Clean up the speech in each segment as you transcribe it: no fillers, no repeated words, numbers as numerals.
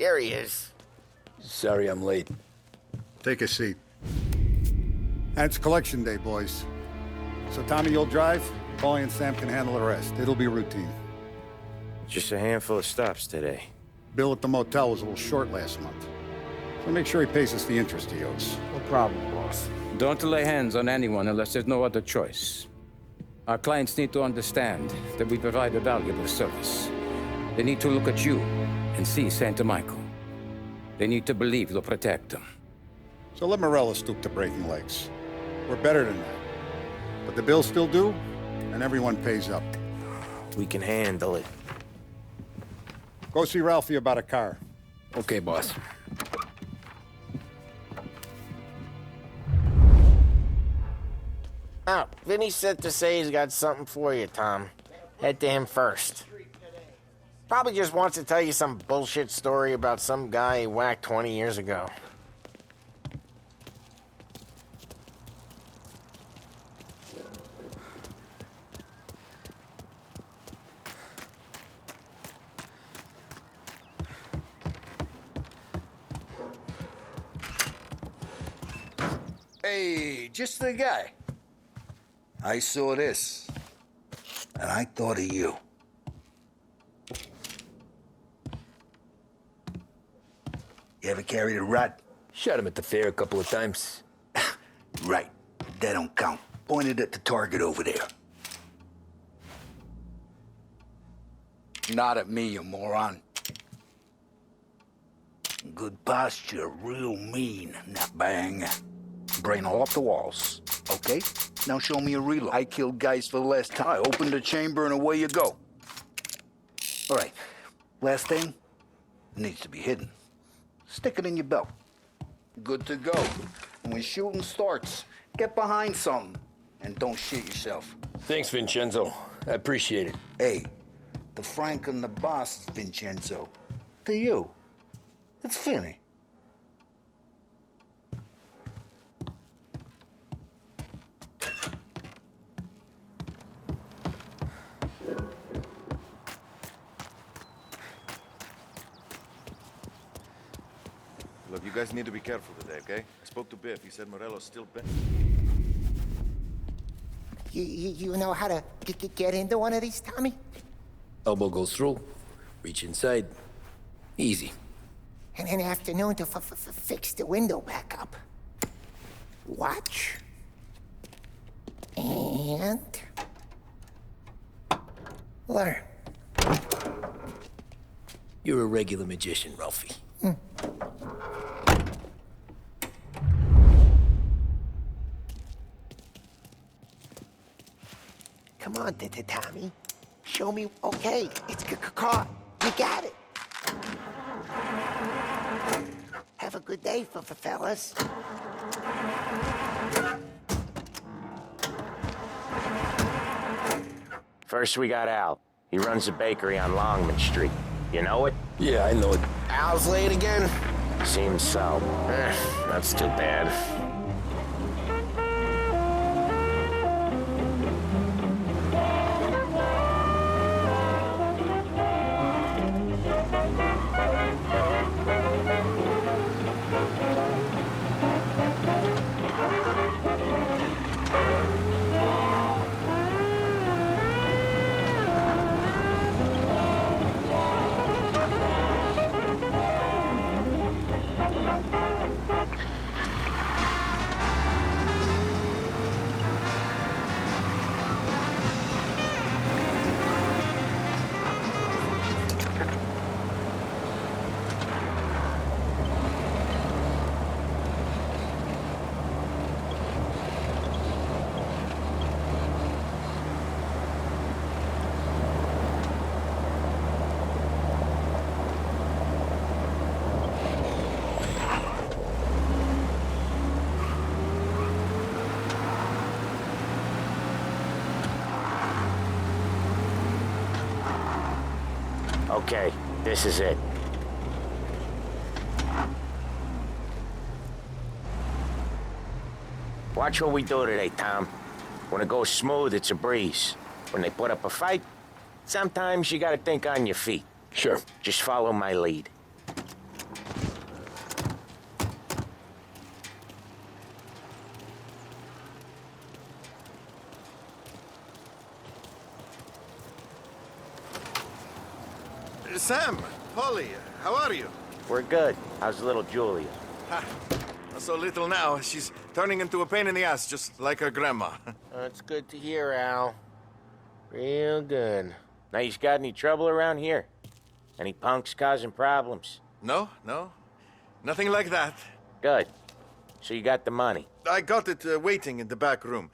Here he is. Sorry I'm late. Take a seat. And it's collection day, boys. So Tommy, you'll drive. Paulie and Sam can handle the rest. It'll be routine. Just a handful of stops today. Bill at the motel was a little short last month. So make sure he pays us the interest he owes. No problem, boss. Don't lay hands on anyone unless there's no other choice. Our clients need to understand that we provide a valuable service. They need to look at you and see Santa Michael. They need to believe you'll protect them. So let Morella stoop to breaking legs. We're better than that. But the bill's still due, and everyone pays up. We can handle it. Go see Ralphie about a car. Okay, boss. Oh, Vinny said to say he's got something for you, Tom. Head to him first. Probably just wants to tell you some bullshit story about some guy he whacked 20 years ago. Hey, just the guy. I saw this, and I thought of you. You ever carried a rat? Shot him at the fair a couple of times. Right. That don't count. Pointed at the target over there. Not at me, you moron. Good posture, real mean. Now bang. Brain all off the walls. Okay? Now show me a reload. I killed guys for the last time. I opened the chamber and away you go. All right. Last thing. Needs to be hidden. Stick it in your belt. Good to go. And when shooting starts, get behind something. And don't shit yourself. Thanks, Vincenzo. I appreciate it. Hey, the Frank and the boss, Vincenzo. To you. It's Finny. Look, you guys need to be careful today, okay? I spoke to Biff. He said Morello's still bent. You know how to get into one of these, Tommy? Elbow goes through. Reach inside. Easy. And in the afternoon to fix the window back up. Watch. And... learn. You're a regular magician, Ralphie. Come on, Tommy. Show me. Okay, it's caught. You got it. Have a good day, fellas. First, we got Al. He runs a bakery on Longman Street. You know it? Yeah, I know it. Al's late again? Seems so. That's too bad. Okay, this is it. Watch what we do today, Tom. When it goes smooth, it's a breeze. When they put up a fight, sometimes you gotta think on your feet. Sure. Just follow my lead. Sam, Polly, how are you? We're good. How's little Julia? Ha, not so little now. She's turning into a pain in the ass, just like her grandma. That's good to hear, Al. Real good. Now, you got any trouble around here? Any punks causing problems? No, nothing like that. Good. So you got the money. I got it waiting in the back room.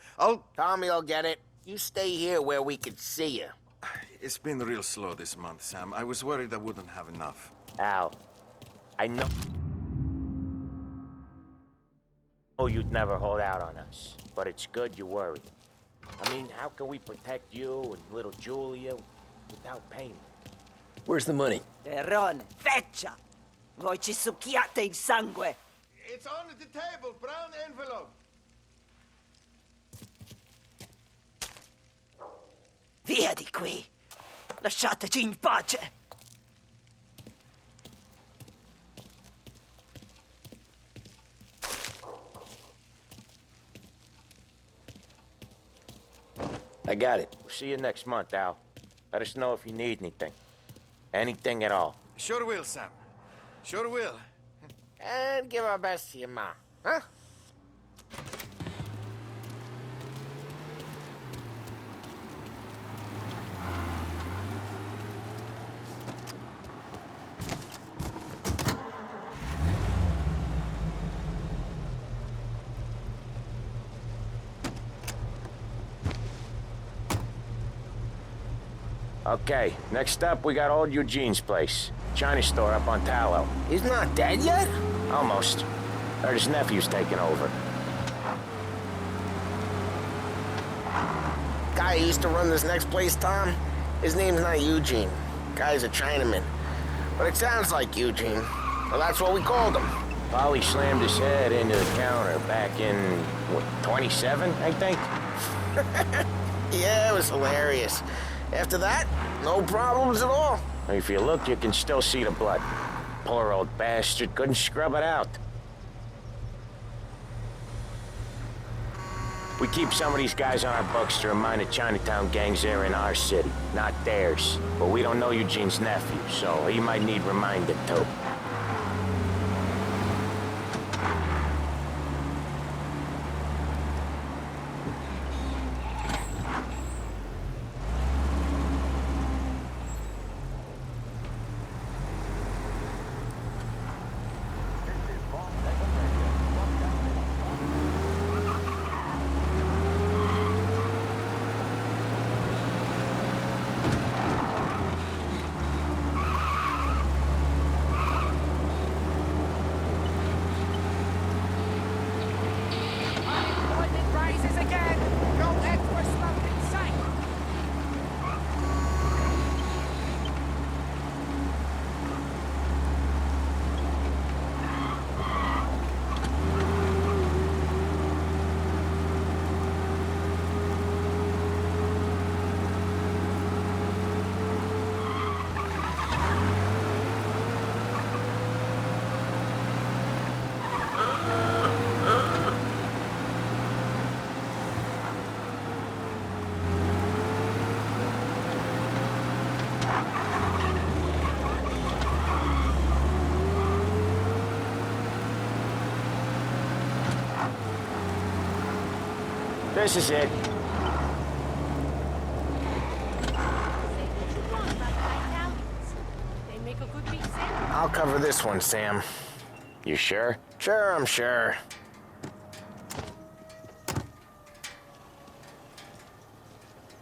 Tommy will get it. You stay here where we could see you. It's been real slow this month, Sam. I was worried I wouldn't have enough. Al, I know... Oh, you'd never hold out on us. But it's good you're worried. I mean, how can we protect you and little Julia without payment? Where's the money? Terrone, feccia! Voi ci succhiate il sangue! It's on the table, brown envelope. Via di qui! Lasciateci in pace! I got it. We'll see you next month, Al. Let us know if you need anything. Anything at all. Sure will, Sam. Sure will. And give our best to your ma, huh? Okay, next up, we got old Eugene's place. China store up on Tallow. He's not dead yet? Almost. Heard his nephew's taking over. Guy who used to run this next place, Tom, his name's not Eugene. Guy's a Chinaman. But it sounds like Eugene. Well, that's what we called him. Polly slammed his head into the counter back in, what, 27, I think? Yeah, it was hilarious. After that, no problems at all. If you look, you can still see the blood. Poor old bastard couldn't scrub it out. We keep some of these guys on our books to remind the Chinatown gangs they're in our city, not theirs. But we don't know Eugene's nephew, so he might need reminded too. This is it. I'll cover this one, Sam. You sure? Sure, I'm sure.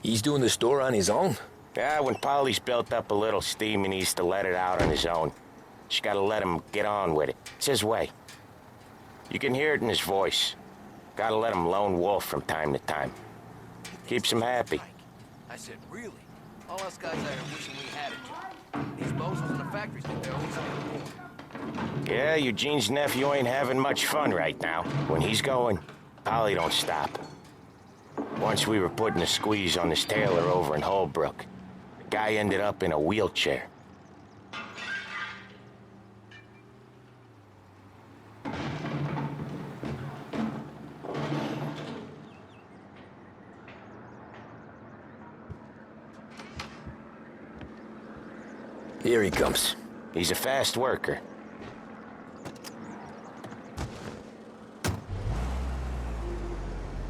He's doing the store on his own? Yeah, when Polly's built up a little steam, he needs to let it out on his own. Just gotta let him get on with it. It's his way. You can hear it in his voice. Gotta let him lone wolf from time to time. Keeps him happy. I said, really? All us guys out here wishing we had it. These bozos in the factories think they're always getting more. Yeah, Eugene's nephew ain't having much fun right now. When he's going, Polly don't stop. Once we were putting a squeeze on this tailor over in Holbrook. The guy ended up in a wheelchair. Here he comes. He's a fast worker.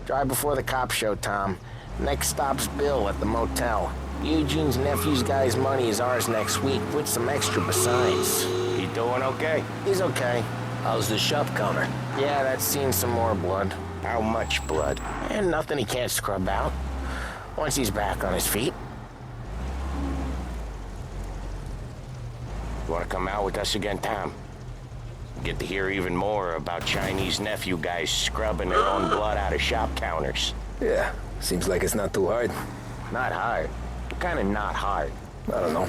Drive before the cops show, Tom. Next stop's Bill at the motel. Eugene's nephew's guy's money is ours next week, with some extra besides. He doing okay? He's okay. How's the shop counter? Yeah, that's seen some more blood. How much blood? And nothing he can't scrub out. Once he's back on his feet. You wanna come out with us again, Tom? Get to hear even more about Chinese nephew guys scrubbing their own blood out of shop counters. Yeah, seems like it's not too hard. Not hard. Kinda not hard. I don't know.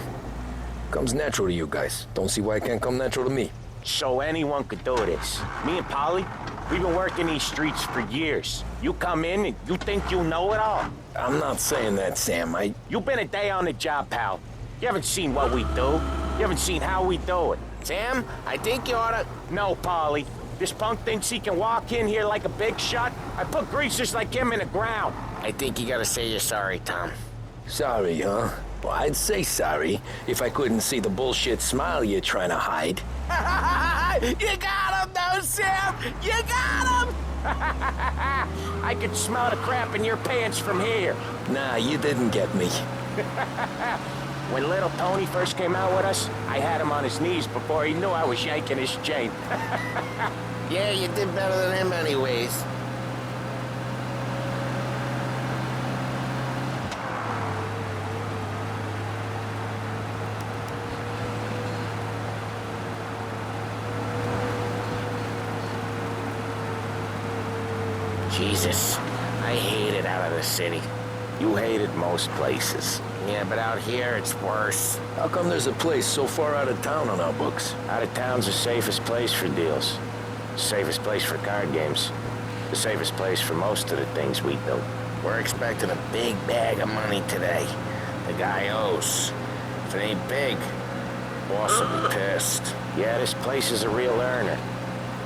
Comes natural to you guys. Don't see why it can't come natural to me. So anyone could do this. Me and Polly, we've been working these streets for years. You come in and you think you know it all. I'm not saying that, Sam. You've been a day on the job, pal. You haven't seen what we do. You haven't seen how we do it. Sam, I think you oughta... No, Polly. This punk thinks he can walk in here like a big shot. I put greasers like him in the ground. I think you gotta say you're sorry, Tom. Sorry, huh? Well, I'd say sorry if I couldn't see the bullshit smile you're trying to hide. You got him, though, Sam! You got him! I could smell the crap in your pants from here. Nah, you didn't get me. When little Tony first came out with us, I had him on his knees before he knew I was yanking his chain. Yeah, you did better than him anyways. Jesus, I hate it out of the city. You hated most places. Yeah, but out here, it's worse. How come there's a place so far out of town on our books? Out of town's the safest place for deals. The safest place for card games. The safest place for most of the things we do. We're expecting a big bag of money today. The guy owes. If it ain't big, boss will be pissed. Yeah, this place is a real earner.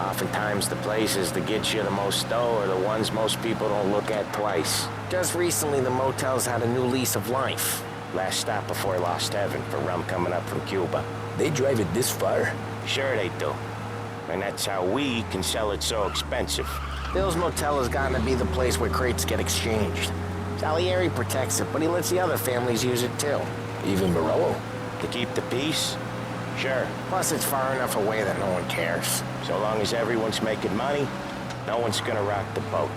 Oftentimes the places that get you the most dough are the ones most people don't look at twice. Just recently, the motel's had a new lease of life. Last stop before Lost Heaven for rum coming up from Cuba. They drive it this far? Sure they do. And that's how we can sell it so expensive. Bill's motel has gotten to be the place where crates get exchanged. Salieri protects it, but he lets the other families use it too. Even Morello? To keep the peace? Sure. Plus, it's far enough away that no one cares. So long as everyone's making money, no one's gonna rock the boat.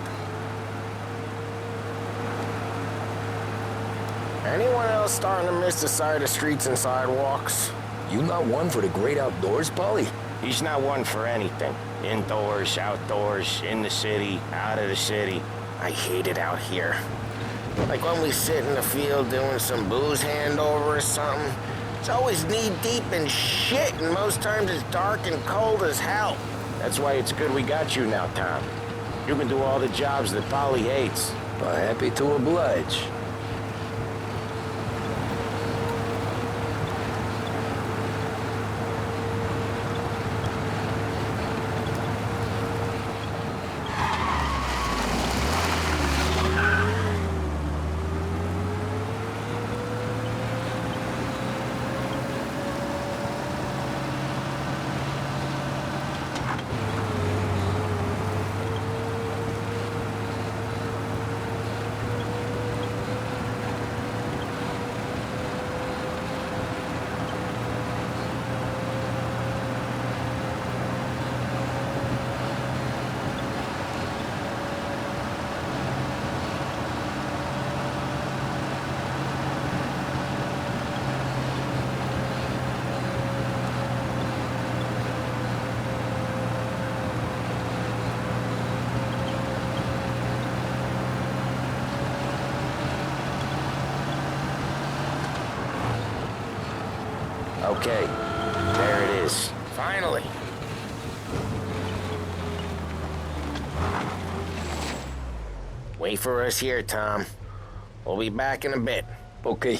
Anyone else starting to miss the side of streets and sidewalks? You not one for the great outdoors, Polly? He's not one for anything. Indoors, outdoors, in the city, out of the city. I hate it out here. Like when we sit in the field doing some booze handover or something. It's always knee-deep in shit, and most times it's dark and cold as hell. That's why it's good we got you now, Tom. You can do all the jobs that Polly hates. Well, happy to oblige. Okay, there it is. Finally. Wait for us here, Tom. We'll be back in a bit. Okay.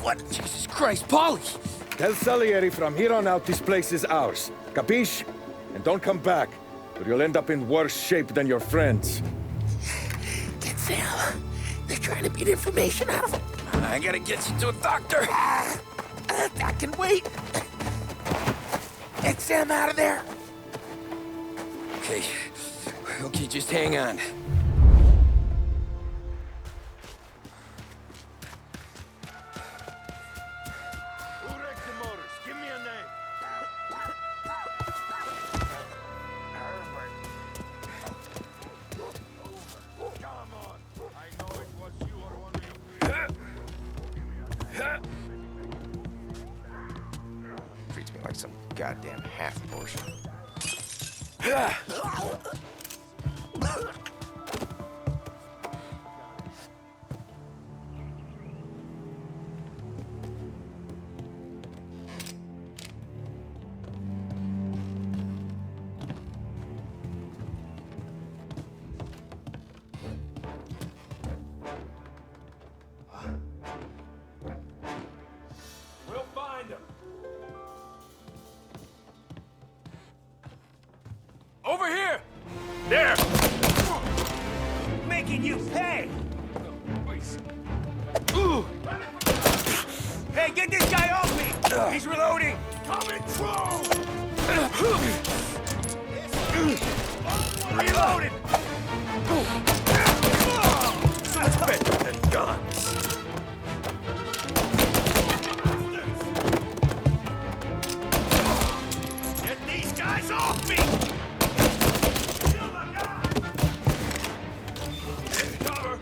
What? Jesus Christ, Polly! Tell Salieri from here on out this place is ours. Capiche? And don't come back, or you'll end up in worse shape than your friends. Get Sam. They're trying to get information out of him. I gotta get you to a doctor. I can wait. Get Sam out of there. Okay. Okay, just hang on. Give me a name. Come on. I know it was you or one of your Treats me like some goddamn half-portion. We'll find him. Over here! There! Making you pay! Hey, get this guy off me! He's reloading! Coming through! Reloaded! That's better than guns. Get these guys off me! Cover!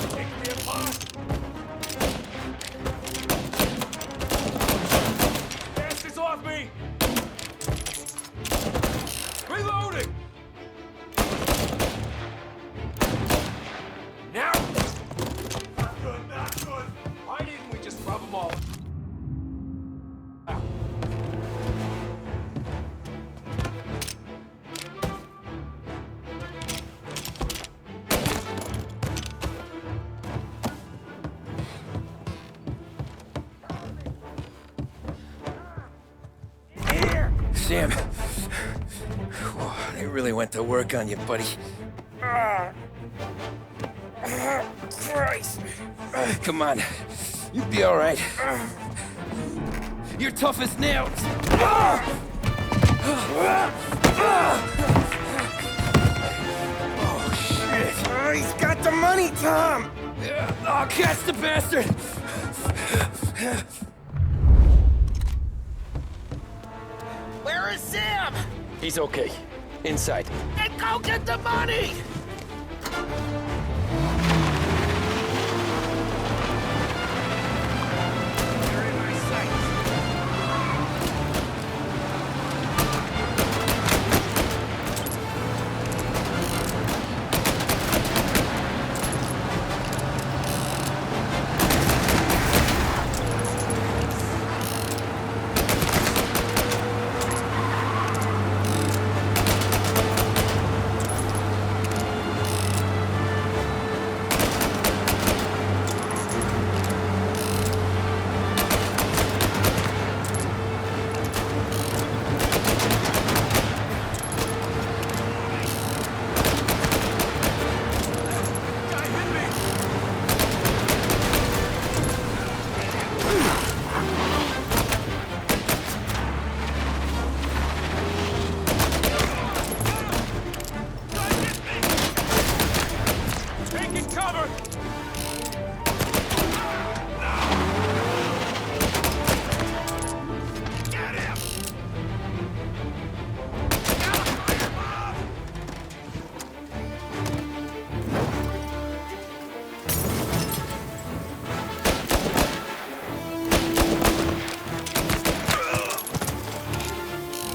Take me apart! Bastards off me! Reloading! Now! Not good, not good! Why didn't we just rub them all out? Sam. Whoa, they really went to work on you, buddy. Christ. Come on. You'll be all right. You're tough as nails. Oh, shit. He's got the money, Tom! Oh, catch the bastard! Where is Sam? He's okay. Inside. Then go get the money! They're in my sights.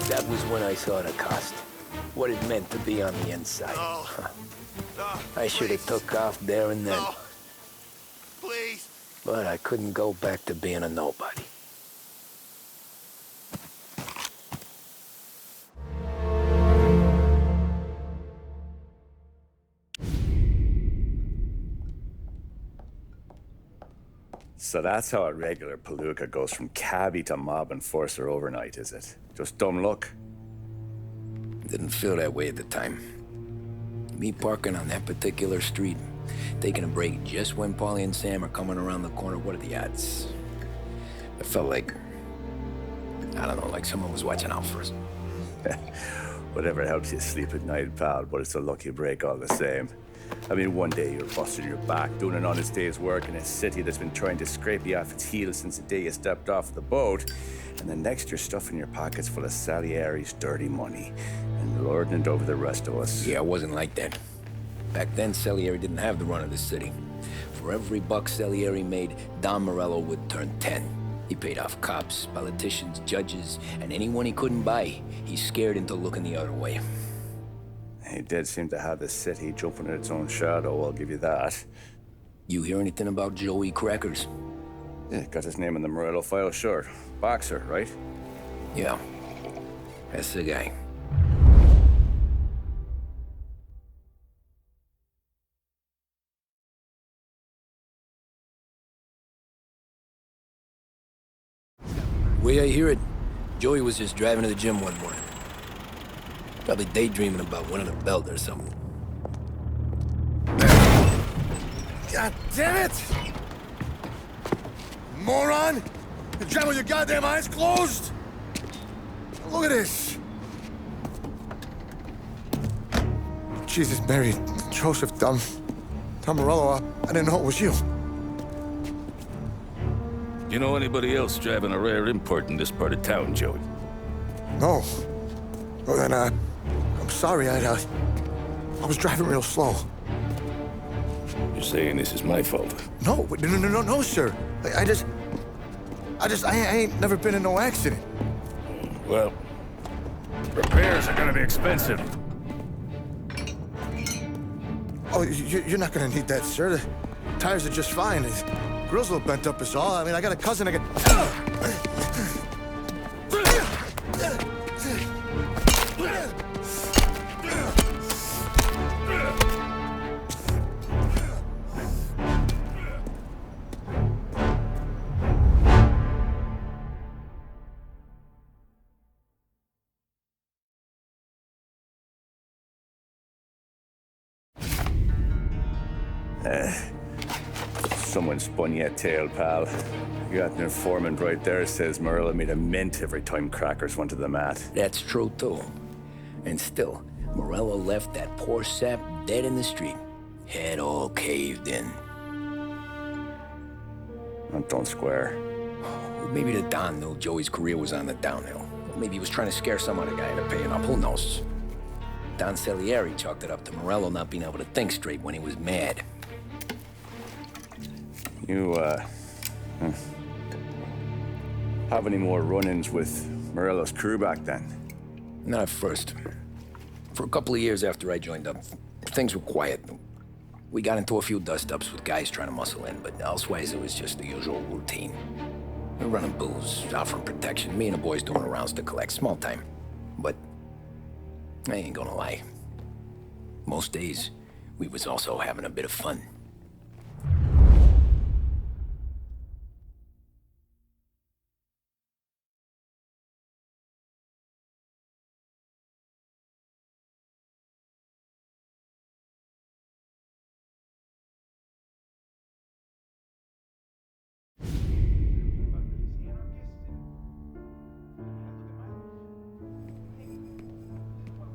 That was when I saw the cost. What it meant to be on the inside. I should have took off there and then. Please! But I couldn't go back to being a nobody. So that's how a regular palooka goes from cabbie to mob enforcer overnight, is it? Just dumb luck? Didn't feel that way at the time. Me parking on that particular street, taking a break just when Paulie and Sam are coming around the corner, what are the odds? It felt like, I don't know, like someone was watching out for us. Whatever helps you sleep at night, pal, but it's a lucky break all the same. I mean, one day you're busting your back, doing an honest day's work in a city that's been trying to scrape you off its heels since the day you stepped off the boat, and the next you're stuffing your pockets full of Salieri's dirty money and lording it over the rest of us. Yeah, it wasn't like that. Back then, Salieri didn't have the run of the city. For every buck Salieri made, Don Morello would turn 10. He paid off cops, politicians, judges, and anyone he couldn't buy, he scared into looking the other way. He did seem to have the city jumping at its own shadow, I'll give you that. You hear anything about Joey Crackers? Yeah, got his name in the Morello file, sure. Boxer, right? Yeah, that's the guy. Way I hear it, Joey was just driving to the gym one morning. Probably daydreaming about winning a belt or something. God damn it! Moron! You're driving with your goddamn eyes closed? Look at this! Jesus, Mary, Joseph, Tom Morello, I didn't know it was you. You know anybody else driving a rare import in this part of town, Joey? No. Well, then, I'm sorry, I was driving real slow. You're saying this is my fault? No, sir. I ain't never been in no accident. Well, repairs are gonna be expensive. Oh, you're not gonna need that, sir. The tires are just fine. The grill's a little bent up is all. I mean, I got a cousin I can... Someone spun you a tail, pal. You got an informant right there says Morello made a mint every time Crackers went to the mat. That's true, too. And still, Morello left that poor sap dead in the street. Head all caved in. Don't square. Well, maybe the Don knew Joey's career was on the downhill. Maybe he was trying to scare some other guy into paying up. Who knows? Don Salieri chalked it up to Morello not being able to think straight when he was mad. You, have any more run-ins with Morello's crew back then? Not at first. For a couple of years after I joined up, things were quiet. We got into a few dust-ups with guys trying to muscle in, but elsewise it was just the usual routine. We were running booze, offering protection, me and the boys doing rounds to collect, small time. But I ain't gonna lie. Most days, we was also having a bit of fun.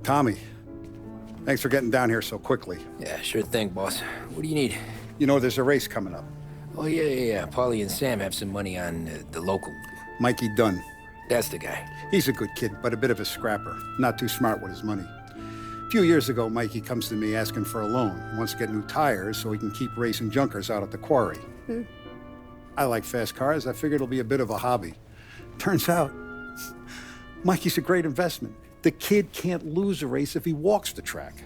Tommy, thanks for getting down here so quickly. Yeah, sure thing, boss. What do you need? You know, there's a race coming up. Oh, yeah. Paulie and Sam have some money on the local. Mikey Dunn. That's the guy. He's a good kid, but a bit of a scrapper. Not too smart with his money. A few years ago, Mikey comes to me asking for a loan. He wants to get new tires so he can keep racing junkers out at the quarry. I like fast cars. I figured it'll be a bit of a hobby. Turns out, Mikey's a great investment. The kid can't lose a race if he walks the track.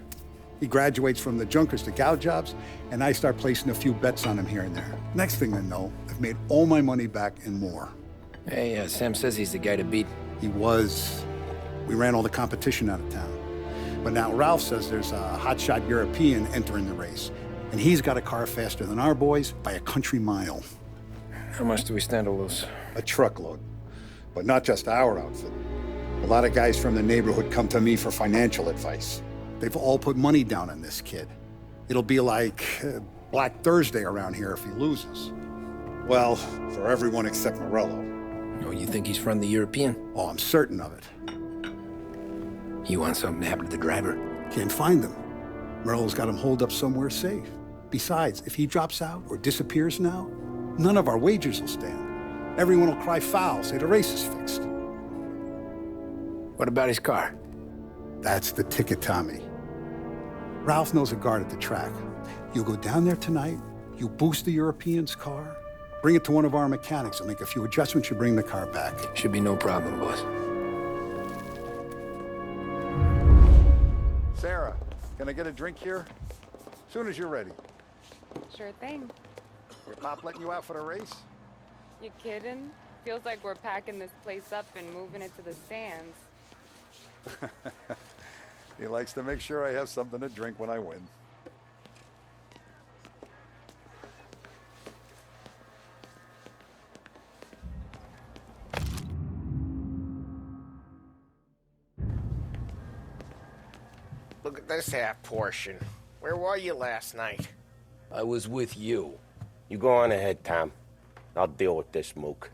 He graduates from the junkers to gal jobs, and I start placing a few bets on him here and there. Next thing I know, I've made all my money back and more. Hey, Sam says he's the guy to beat. He was. We ran all the competition out of town. But now Ralph says there's a hotshot European entering the race, and he's got a car faster than our boys by a country mile. How much do we stand to lose? A truckload. But not just our outfit. A lot of guys from the neighborhood come to me for financial advice. They've all put money down on this kid. It'll be like Black Thursday around here if he loses. Well, for everyone except Morello. Oh, you think he's from the European? Oh, I'm certain of it. You want something to happen to the driver? Can't find him. Morello's got him holed up somewhere safe. Besides, if he drops out or disappears now, none of our wagers will stand. Everyone will cry foul, say the race is fixed. What about his car? That's the ticket, Tommy. Ralph knows a guard at the track. You go down there tonight, you boost the European's car, bring it to one of our mechanics, and make a few adjustments, you bring the car back. Should be no problem, boss. Sarah, can I get a drink here? Soon as you're ready. Sure thing. Your pop letting you out for the race? You kidding? Feels like we're packing this place up and moving it to the stands. He likes to make sure I have something to drink when I win. Look at this half portion. Where were you last night? I was with you. You go on ahead, Tom. I'll deal with this mook.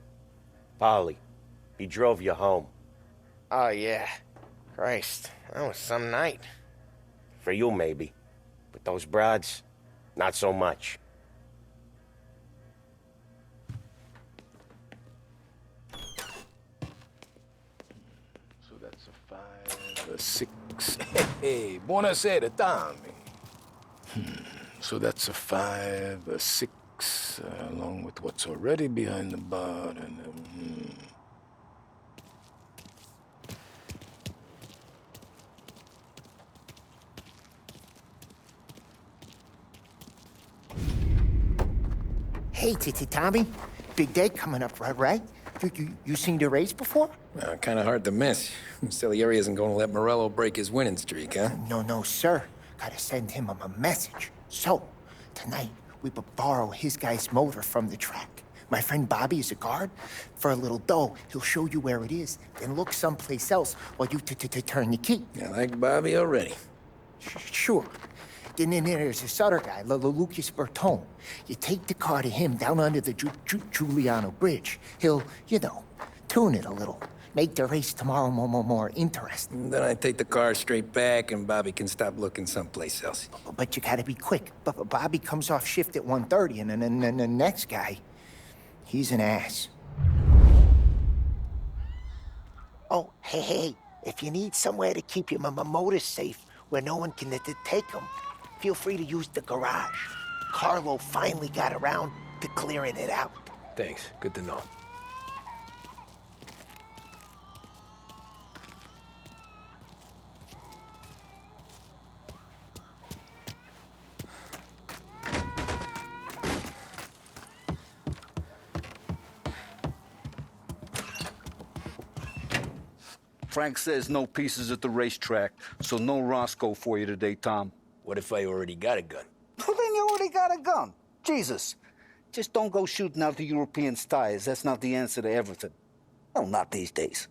Polly, he drove you home. Oh, yeah. Christ, that was some night. For you, maybe. But those broads, not so much. So that's a 5, a 6. Hey, buonasera, Tommy. So that's a 5, a 6, along with what's already behind the bar, and Hey, Tommy. Big day coming up, right? You seen the race before? Kind of hard to miss. Salieri isn't going to let Morello break his winning streak, huh? No, sir. Gotta send him a message. So, tonight, we borrow his guy's motor from the track. My friend Bobby is a guard. For a little dough, he'll show you where it is, then look someplace else while you turn the key. I like Bobby already. Sure. Then there's this other guy, Lucas Bertone. You take the car to him down under the Giuliano Bridge. He'll, tune it a little. Make the race tomorrow more interesting. Then I take the car straight back, and Bobby can stop looking someplace else. But you gotta be quick. But Bobby comes off shift at 1:30, and then the next guy, he's an ass. Oh, hey, if you need somewhere to keep your motor safe where no one can take them, feel free to use the garage. Carlo finally got around to clearing it out. Thanks. Good to know. Frank says no pieces at the racetrack, so no Roscoe for you today, Tom. What if I already got a gun? Well, then you already got a gun. Jesus. Just don't go shooting out the Europeans' tires. That's not the answer to everything. Well, not these days.